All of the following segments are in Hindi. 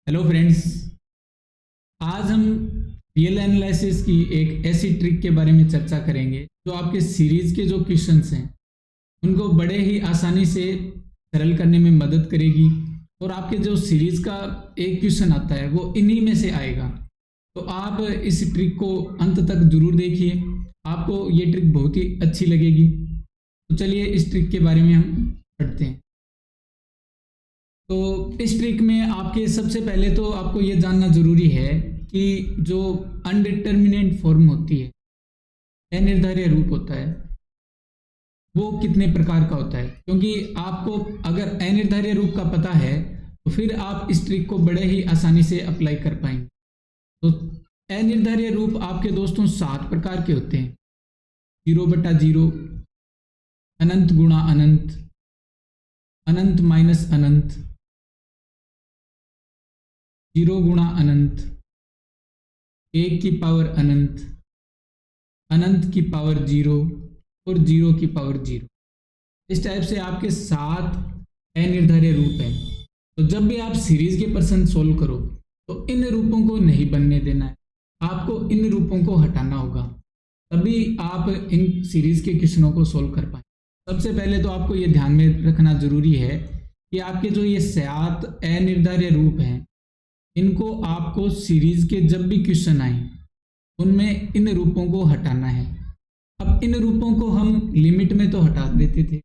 हेलो फ्रेंड्स, आज हम रियल एनालिसिस की एक ऐसी ट्रिक के बारे में चर्चा करेंगे जो आपके सीरीज के जो क्वेश्चंस हैं उनको बड़े ही आसानी से सरल करने में मदद करेगी। और आपके जो सीरीज का एक क्वेश्चन आता है वो इन्हीं में से आएगा। तो आप इस ट्रिक को अंत तक जरूर देखिए, आपको ये ट्रिक बहुत ही अच्छी लगेगी। तो चलिए इस ट्रिक के बारे में हम पढ़ते हैं। तो इस ट्रिक में आपके सबसे पहले तो आपको ये जानना जरूरी है कि जो अनडिटर्मिनेट फॉर्म होती है, अनिर्धारित रूप होता है, वो कितने प्रकार का होता है। क्योंकि आपको अगर अनिर्धारित रूप का पता है तो फिर आप इस ट्रिक को बड़े ही आसानी से अप्लाई कर पाएंगे। तो अनिर्धारित रूप आपके दोस्तों 7 प्रकार के होते हैं। 0/0, अनंत गुणा अनंत, अनंत माइनस अनंत, 0 गुणा अनंत, 1 की पावर अनंत, अनंत की पावर 0 और 0 की पावर 0। इस टाइप से आपके 7 अनिर्धारित रूप हैं। तो जब भी आप सीरीज के प्रश्न सोल्व करो तो इन रूपों को नहीं बनने देना है, आपको इन रूपों को हटाना होगा, तभी आप इन सीरीज के क्वेश्चनों को सोल्व कर पाए। सबसे पहले तो आपको ये ध्यान में रखना जरूरी है कि आपके जो ये 7 अनिर्धारित रूप हैं इनको आपको सीरीज के जब भी क्वेश्चन आए उनमें इन रूपों को हटाना है। अब इन रूपों को हम लिमिट में तो हटा देते थे,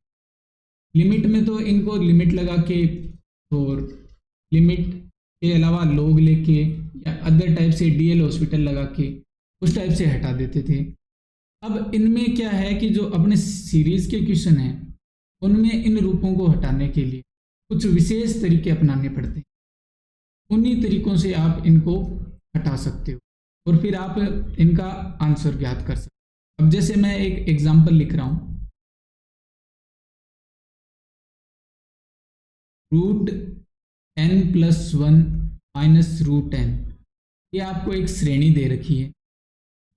लिमिट में तो इनको लिमिट लगा के और लिमिट के अलावा लोग लेके या अदर टाइप से डीएल हॉस्पिटल लगा के उस टाइप से हटा देते थे। अब इनमें क्या है कि जो अपने सीरीज के क्वेश्चन हैं उनमें इन रूपों को हटाने के लिए कुछ विशेष तरीके अपनाने पड़ते हैं। उन्हीं तरीकों से आप इनको हटा सकते हो और फिर आप इनका आंसर ज्ञात कर सकते हो। अब जैसे मैं एक एग्जांपल लिख रहा हूं, √n+1 माइनस √n। ये आपको एक श्रेणी दे रखी है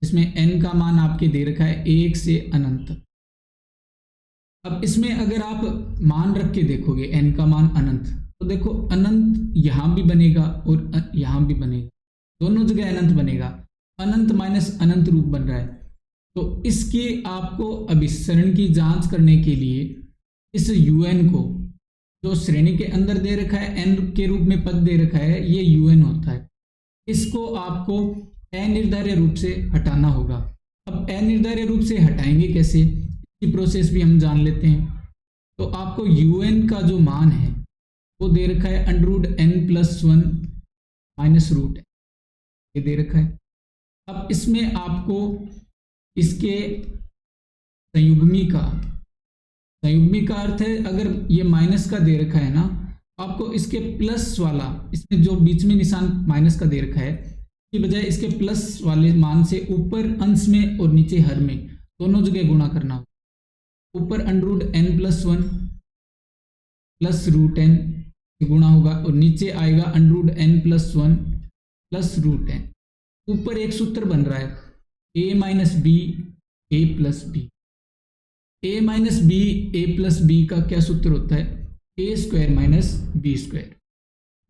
जिसमें n का मान आपके दे रखा है 1 से अनंत तक। अब इसमें अगर आप मान रख के देखोगे n का मान अनंत, तो देखो अनंत यहाँ भी बनेगा और यहाँ भी बनेगा, दोनों जगह अनंत बनेगा। अनंत माइनस अनंत रूप बन रहा है। तो इसकी आपको अभिसरण की जांच करने के लिए इस un को जो श्रेणी के अंदर दे रखा है n के रूप में पद दे रखा है, ये un होता है, इसको आपको अनिर्धारित रूप से हटाना होगा। अब अनिर्धारित रूप से हटाएंगे कैसे, इसकी प्रोसेस भी हम जान लेते हैं। तो आपको un का जो मान है वो दे रखा है √n+1 माइनस √n, ये दे रखा है। अब इसमें आपको इसके संयुग्मी का अर्थ है, अगर ये माइनस का दे रखा है ना, आपको इसके प्लस वाला, इसमें जो बीच में निशान माइनस का दे रखा है की बजाय इसके प्लस वाले मान से ऊपर अंश में और नीचे हर में दोनों जगह गुणा करना होगा। ऊपर √n+1 प्लस √n गुणा होगा और नीचे आएगा √n+1 प्लस √n। ऊपर एक सूत्र बन रहा है a minus B A plus B. a minus B A plus B का क्या सूत्र होता है, a² माइनस b²।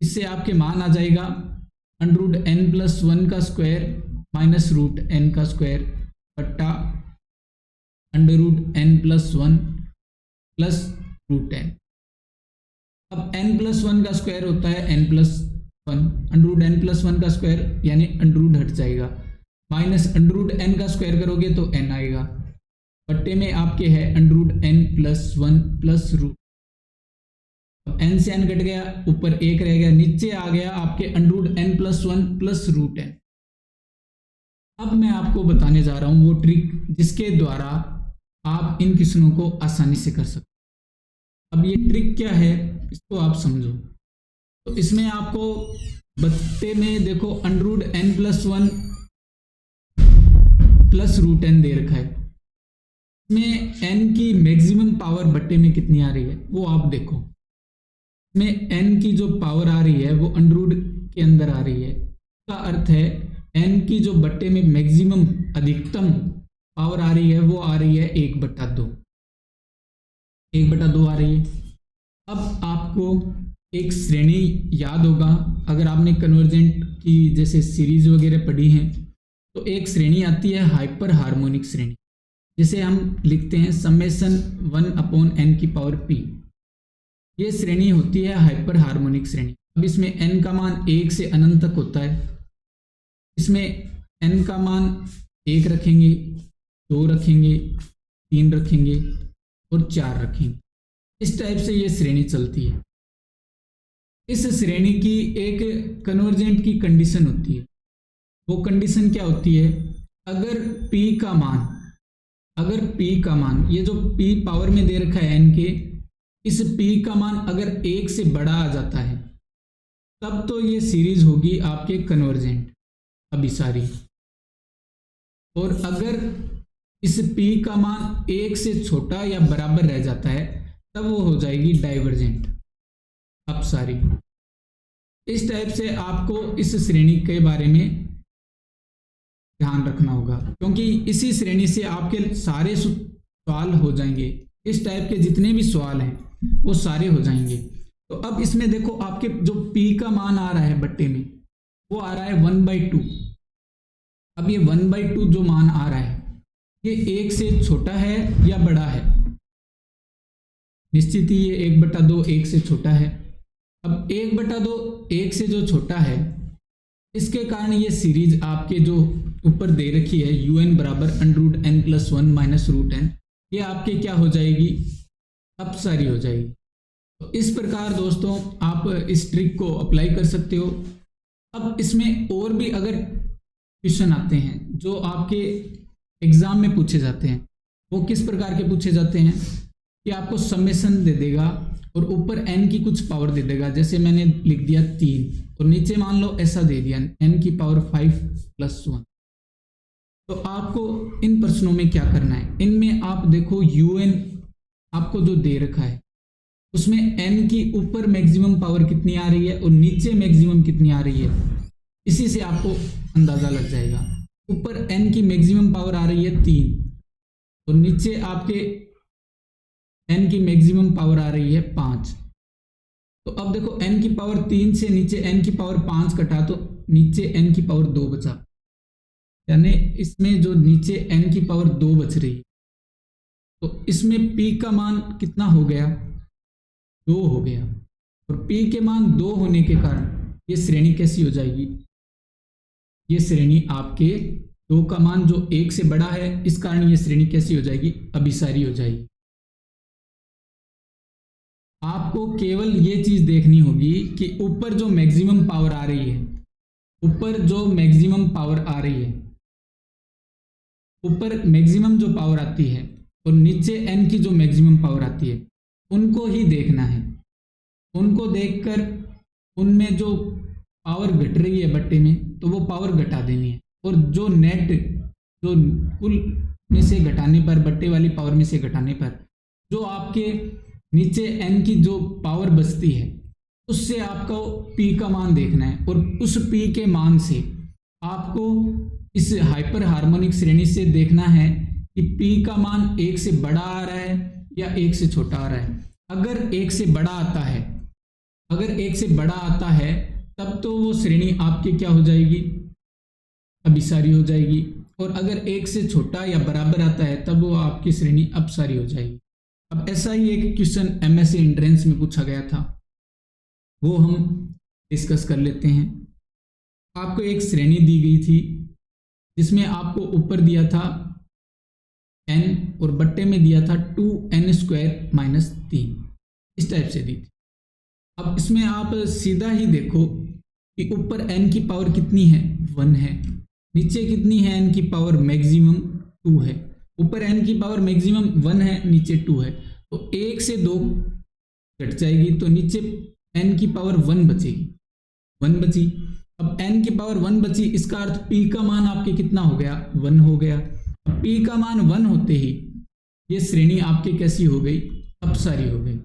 इससे आपके मान आ जाएगा √n+1 का स्क्वायर माइनस √n का स्क्वायर बट्टा √n+1 प्लस √n। अब n+1 का स्क्वायर होता है n+1, √n+1 का स्क्वायर यानी अंडरूट हट जाएगा, माइनस √n का स्क्वायर करोगे तो n आएगा, बट्टे में आपके है √n+1 प्लस √। अब n से n कट गया, ऊपर 1 रह गया, नीचे आ गया आपके √n+1 प्लस √n। अब मैं आपको बताने जा रहा हूं वो ट्रिक जिसके द्वारा आप इन क्वेश्चनों को आसानी से कर सकते। अब ये ट्रिक क्या है इसको आप समझो। तो इसमें आपको बट्टे में देखो √n+1 प्लस √n दे रखा है। इसमें n की मैक्सिमम पावर बट्टे में कितनी आ रही है वो आप देखो। इसमें n की जो पावर आ रही है वो अंडरूट के अंदर आ रही है। इसका अर्थ है n की जो बट्टे में मैक्सिमम अधिकतम पावर आ रही है वो आ रही है 1/2 आ रही है। अब आपको एक श्रेणी याद होगा, अगर आपने कन्वर्जेंट की जैसे सीरीज वगैरह पढ़ी हैं तो एक श्रेणी आती है हाइपर हार्मोनिक श्रेणी, जिसे हम लिखते हैं समेशन 1/n⁻p। ये श्रेणी होती है हाइपर हार्मोनिक श्रेणी। अब इसमें n का मान 1 से अनंत तक होता है। इसमें n का मान 1 रखेंगे, 2 रखेंगे, 3 रखेंगे और 4 रखेंगे। इस टाइप से ये श्रेणी चलती है। इस श्रेणी की एक कन्वर्जेंट की कंडीशन होती है। वो कंडीशन क्या होती है, अगर p का मान ये जो p पावर में दे रखा है n के, इस p का मान अगर 1 से बड़ा आ जाता है तब तो ये सीरीज होगी आपके कन्वर्जेंट अभिसारी। और अगर इस p का मान 1 से छोटा या बराबर रह जाता है तब वो हो जाएगी डाइवर्जेंट अपसारी। इस टाइप से आपको इस श्रेणी के बारे में ध्यान रखना होगा, क्योंकि इसी श्रेणी से आपके सारे सवाल हो जाएंगे। इस टाइप के जितने भी सवाल हैं वो सारे हो जाएंगे। तो अब इसमें देखो, आपके जो p का मान आ रहा है बट्टे में वो आ रहा है 1/2। अब ये 1/2 जो मान आ रहा है ये 1 से छोटा है या बड़ा है? निश्चित ही ये 1/2 1 से छोटा है। अब 1/2 1 से जो छोटा है, इसके कारण ये सीरीज आपके जो ऊपर दे रखी है un बराबर √n+1 - √n, ये आपके क्या हो जाएगी, अपसारी हो जाएगी। तो इस प्रकार दोस्तों आप इस ट्रिक को अप्लाई कर सकते हो। अब इसमें और भी अगर क्वेश्चन आते हैं जो आपके एग्जाम में पूछे जाते हैं, वो किस प्रकार के पूछे जाते हैं कि आपको समेशन दे देगा और ऊपर n की कुछ पावर दे देगा। जैसे मैंने लिख दिया 3 और नीचे मान लो ऐसा दे दिया n⁵ + 1। तो आपको इन प्रश्नों में क्या करना है, इनमें आप देखो un आपको जो दे रखा है उसमें n की ऊपर मैक्सिमम पावर कितनी आ रही है और नीचे मैक्सिमम कितनी आ रही है, इसी से आपको अंदाजा लग जाएगा। ऊपर n की मैक्सिमम पावर आ रही है 3 और नीचे आपके n की मैक्सिमम पावर आ रही है 5। तो अब देखो n की पावर 3 से नीचे n की पावर 5 कटा तो नीचे n की पावर 2 बचा, यानी इसमें जो नीचे n की पावर 2 बच रही, तो इसमें p का मान कितना हो गया, 2 हो गया। और p के मान 2 होने के कारण ये श्रेणी कैसी हो जाएगी, ये श्रेणी आपके 2 का मान जो 1 से बड़ा है, इस कारण ये श्रेणी कैसी हो जाएगी, अभिसारी हो जाएगी। आपको केवल ये चीज देखनी होगी कि ऊपर जो मैक्सिमम पावर आ रही है, ऊपर जो मैक्सिमम पावर आ रही है, ऊपर मैक्सिमम जो पावर आती है और नीचे n की जो मैक्सिमम पावर आती है, उनको ही देखना है। उनको देखकर उनमें जो पावर घट रही है बट्टे में, तो वो पावर घटा देनी है। और जो नेट जो कुल में से घटाने पर, बट्टे वाली पावर में से घटाने पर जो आपके नीचे n की जो पावर बचती है, उससे आपको p का मान देखना है। और उस p के मान से आपको इस हाइपर हार्मोनिक श्रेणी से देखना है कि p का मान 1 से बड़ा आ रहा है या 1 से छोटा आ रहा है। अगर 1 से बड़ा आता है, अगर 1 से बड़ा आता है तब तो वो श्रेणी आपकी क्या हो जाएगी, अभिसारी हो जाएगी। और अगर 1 से छोटा या बराबर आता है तब वो आपकी श्रेणी अपसारी हो जाएगी। अब ऐसा ही एक क्वेश्चन MSc एंट्रेंस में पूछा गया था, वो हम डिस्कस कर लेते हैं। आपको एक श्रेणी दी गई थी जिसमें आपको ऊपर दिया था n और बट्टे में दिया था 2n² - 3, इस टाइप से दी थी। अब इसमें आप सीधा ही देखो कि ऊपर n की पावर कितनी है, 1 है, नीचे कितनी है n की पावर मैक्सिमम 2 है। ऊपर n की पावर मैक्सिमम 1 है, नीचे 2 है, तो 1 से 2 घट जाएगी तो नीचे n की पावर 1 बचेगी, 1 बची। अब n की पावर 1 बची, इसका अर्थ p का मान आपके कितना हो गया, 1 हो गया। अब p का मान 1 होते ही ये श्रेणी आपके कैसी हो गई, अपसारी हो गई।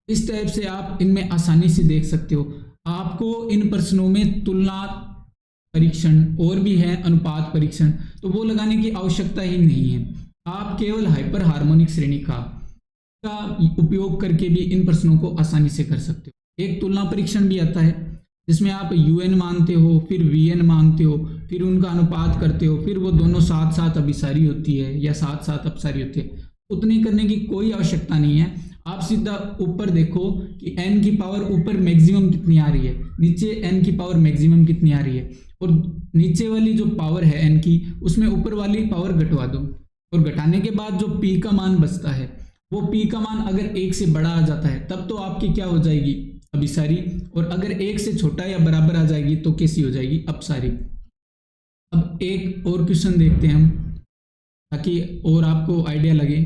इस टाइप से आप इनमें आसानी से देख सकते हो। आपको इन प्रश्नों में तुलना परीक्षण और भी है, अनुपात परीक्षण, तो वो लगाने की आवश्यकता ही नहीं है। आप केवल हाइपर हार्मोनिक श्रेणी का उपयोग करके भी इन प्रश्नों को आसानी से कर सकते हो। एक तुलना परीक्षण भी आता है जिसमें आप UN मानते हो, फिर VN मानते हो, फिर उनका अनुपात करते हो, फिर वो दोनों साथ साथ अभिसारी होती है या साथ साथ अपसारी होती है। उतनी करने की कोई आवश्यकता नहीं है। आप सीधा ऊपर देखो कि n की पावर ऊपर मैक्सिमम कितनी आ रही है, नीचे n की पावर मैक्सिमम कितनी आ रही है, और नीचे वाली जो पावर है n की उसमें ऊपर वाली पावर घटवा दो, और घटाने के बाद जो p का मान बचता है वो p का मान अगर 1 से बड़ा आ जाता है तब तो आपकी क्या हो जाएगी, अभिसारी, और अगर 1 से छोटा या बराबर आ जाएगी तो कैसी हो जाएगी, अपसारी। अब एक और क्वेश्चन देखते हैं हम ताकि और आपको आइडिया लगे।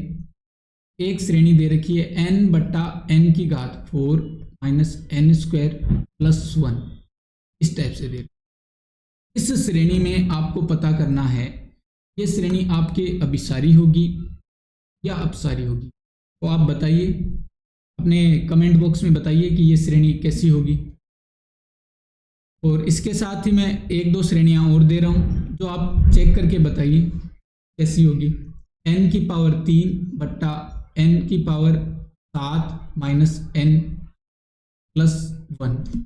एक श्रेणी दे रखी है n बट्टा n की घात 4 माइनस n स्क्वायर प्लस 1, इस टाइप से दे रखी। इस श्रेणी में आपको पता करना है ये श्रेणी आपके अभिसारी होगी या अपसारी होगी। तो आप बताइए, अपने कमेंट बॉक्स में बताइए कि ये श्रेणी कैसी होगी। और इसके साथ ही मैं 1-2 श्रेणियां और दे रहा हूं जो आप चेक करके बताइए कैसी होगी। n की पावर 3 बट्टा n की पावर 7 माइनस n प्लस 1।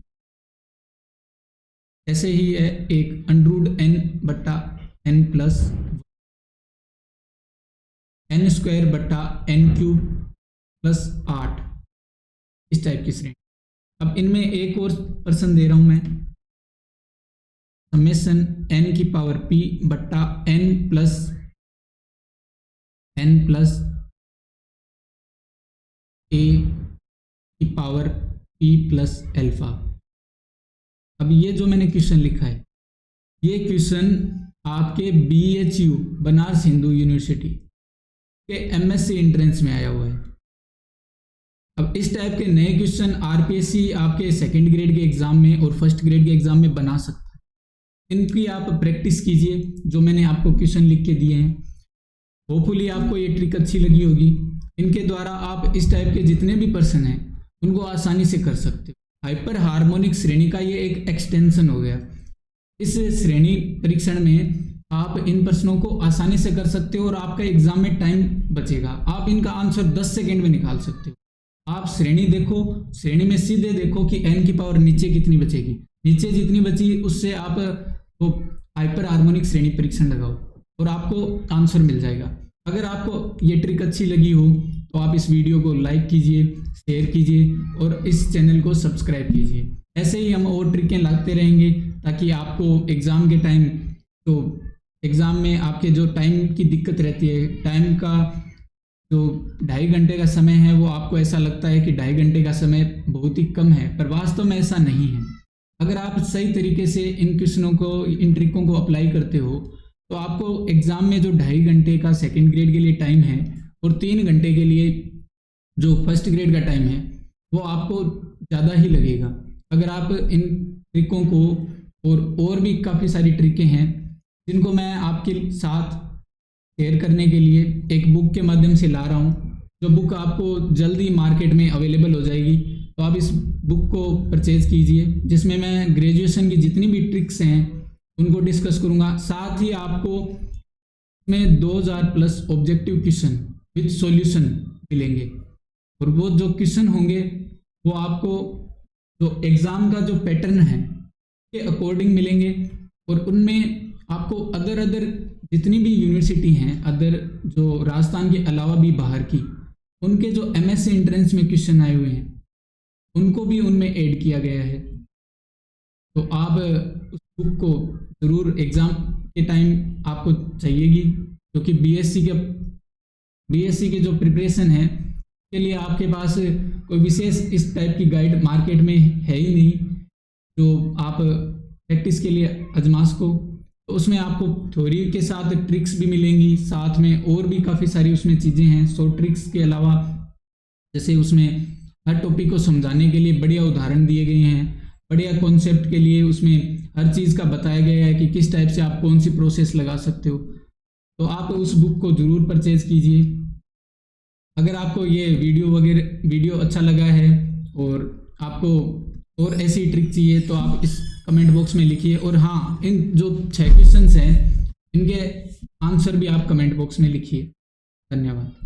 ऐसे ही है एक अंडरूट n बट्टा n प्लस n स्क्वायर बट्टा n क्यूब प्लस 8, इस टाइप की श्रेणी। अब इनमें एक और पर्सन दे रहा हूं मैं, समेशन n की पावर p बट्टा n प्लस a की पावर p प्लस अल्फा। अब ये जो मैंने क्वेश्चन लिखा है ये क्वेश्चन आपके BHU बनारस हिंदू यूनिवर्सिटी के MSc एंट्रेंस में आया हुआ है। अब इस टाइप के नए क्वेश्चन RPSC आपके सेकंड ग्रेड के एग्जाम में और फर्स्ट ग्रेड के एग्जाम में बना सकता है। इनकी आप प्रैक्टिस कीजिए जो मैंने आपको क्वेश्चन लिख के दिए हैं। होपफुली आपको ये ट्रिक अच्छी लगी होगी। इनके द्वारा आप इस टाइप के जितने भी प्रश्न हैं उनको आसानी से कर सकते हो। हाइपर हार्मोनिक श्रेणी का ये एक एक्सटेंशन हो गया। इस श्रेणी परीक्षण में आप इन प्रश्नों को आसानी से कर सकते हो और आपका एग्जाम में टाइम बचेगा। आप इनका आंसर 10 सेकेंड में निकाल सकते हो। आप श्रेणी देखो, श्रेणी में सीधे देखो कि n की पावर नीचे कितनी बचेगी, नीचे जितनी बची उससे आप वो हाइपर हार्मोनिक श्रेणी परीक्षण लगाओ और आपको आंसर मिल जाएगा। अगर आपको ये ट्रिक अच्छी लगी हो तो आप इस वीडियो को लाइक कीजिए, शेयर कीजिए और इस चैनल को सब्सक्राइब कीजिए। ऐसे ही हम और ट्रिकें लाते रहेंगे ताकि आपको एग्ज़ाम के टाइम, तो एग्ज़ाम में आपके जो टाइम की दिक्कत रहती है, टाइम का जो 2.5 घंटे का समय है वो आपको ऐसा लगता है कि 2.5 घंटे का समय बहुत ही कम है, पर वास्तव में ऐसा नहीं है। अगर आप सही तरीके से इन क्वेश्चनों को, इन ट्रिकों को अप्लाई करते हो तो आपको एग्ज़ाम में जो 2.5 घंटे का सेकंड ग्रेड के लिए टाइम है और 3 घंटे के लिए जो फर्स्ट ग्रेड का टाइम है वो आपको ज़्यादा ही लगेगा। अगर आप इन ट्रिकों को, और भी काफ़ी सारी ट्रिकें हैं जिनको मैं आपके साथ शेयर करने के लिए एक बुक के माध्यम से ला रहा हूँ, जो बुक आपको जल्दी मार्केट में अवेलेबल हो जाएगी। तो आप इस बुक को परचेज कीजिए, जिसमें मैं ग्रेजुएशन की जितनी भी ट्रिक्स हैं उनको डिस्कस करूँगा। साथ ही आपको में 2000 plus objective question with solution मिलेंगे, और वो जो क्वेश्चन होंगे वो आपको जो एग्ज़ाम का जो पैटर्न है के अकॉर्डिंग मिलेंगे, और उनमें आपको अदर जितनी भी यूनिवर्सिटी हैं, अदर जो राजस्थान के अलावा भी बाहर की, उनके जो MSc एंट्रेंस में क्वेश्चन आए हुए हैं उनको भी उनमें ऐड किया गया है। तो आप उस बुक को ज़रूर एग्ज़ाम के टाइम आपको चाहिएगी, क्योंकि BSc के जो प्रिपरेशन है के लिए आपके पास कोई विशेष इस टाइप की गाइड मार्केट में है ही नहीं जो आप प्रैक्टिस के लिए आजमा सको। तो उसमें आपको थ्योरी के साथ ट्रिक्स भी मिलेंगी, साथ में और भी काफ़ी सारी उसमें चीज़ें हैं। शॉर्ट ट्रिक्स के अलावा जैसे उसमें हर टॉपिक को समझाने के लिए बढ़िया उदाहरण दिए गए हैं, बढ़िया कॉन्सेप्ट के लिए उसमें हर चीज़ का बताया गया है कि किस टाइप से आप कौन सी प्रोसेस लगा सकते हो। तो आप उस बुक को ज़रूर परचेज कीजिए। अगर आपको ये वीडियो अच्छा लगा है और आपको और ऐसी ट्रिक चाहिए तो आप इस कमेंट बॉक्स में लिखिए। और हाँ, इन जो 6 क्वेश्चंस हैं इनके आंसर भी आप कमेंट बॉक्स में लिखिए। धन्यवाद।